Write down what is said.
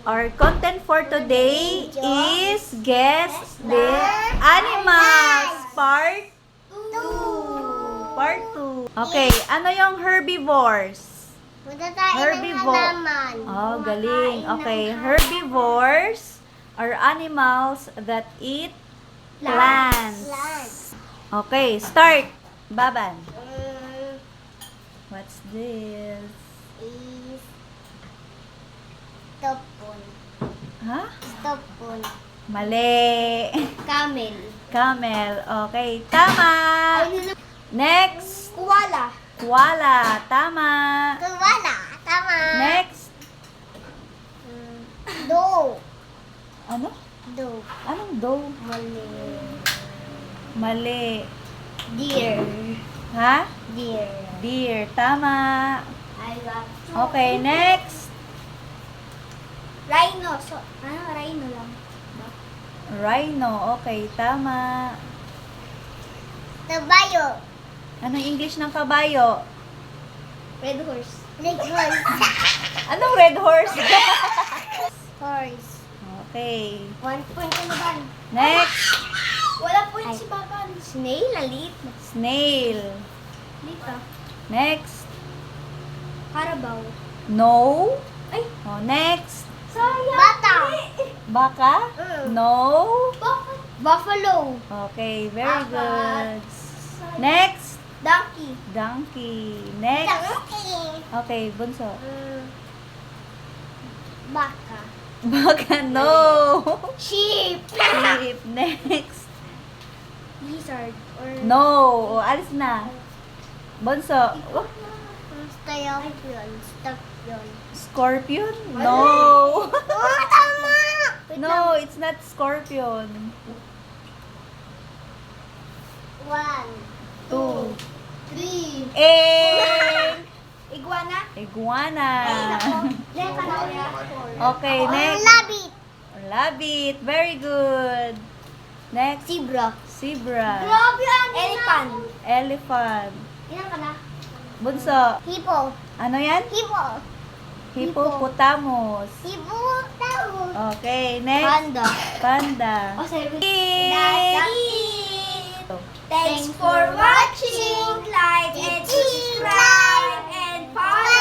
Our content for today is Guess the Animals Part 2. Part 2. Okay, ano yung herbivores? Punta tayo ng Herbivore. halaman. Oh, galing. Okay, herbivores are animals that eat plants. Okay, start. Baban. What's this? Is stopon. Ha? Stopon. Mali. Camel. Camel. Okay, tama. Next. Koala. Koala. Tama. Koala. Tama. Next. Dog. Ano? Dog. Anong dog? Mali. Mali. Deer. Ha? Deer. Deer. Tama. I love Okay, next. Rhino. Rhino lang. Rhino. Okay, tama. Kabayo. Anong English ng kabayo? Red horse. Red horse. Anong red horse? Horse. Okay. 1 point na ba? Next. Wala point si Papa. Snail. Lalit. Snail. Lita. Next. Carabao. No. Ay. Oh, next. Sayang. Bata. Baka? No. Buffalo. Okay, very Baka. good. Next. Donkey. Donkey. Next. Okay, bunso. Baka. Baka, no. Sheep. Sheep. Next. Lizard. Or No. O, alis na. Bunso. Oh, Scorpion. Scorpion. Scorpion? No. Oh, tama! No, it's not scorpion. 1, 2. 3. Eh. Iguana. Iguana. Okay, Oh, next. Rabbit. Rabbit. Very good. Next. Zebra. Zebra. Grabe, elephant. Elephant. Ilan ka na? Bunso. Hippo. Ano yan? Hippo. Hippopotamus. Hippo. Tao. Okay, next. Panda. Panda. Oh, sorry. That's it. Thanks for watching. Like and subscribe and follow.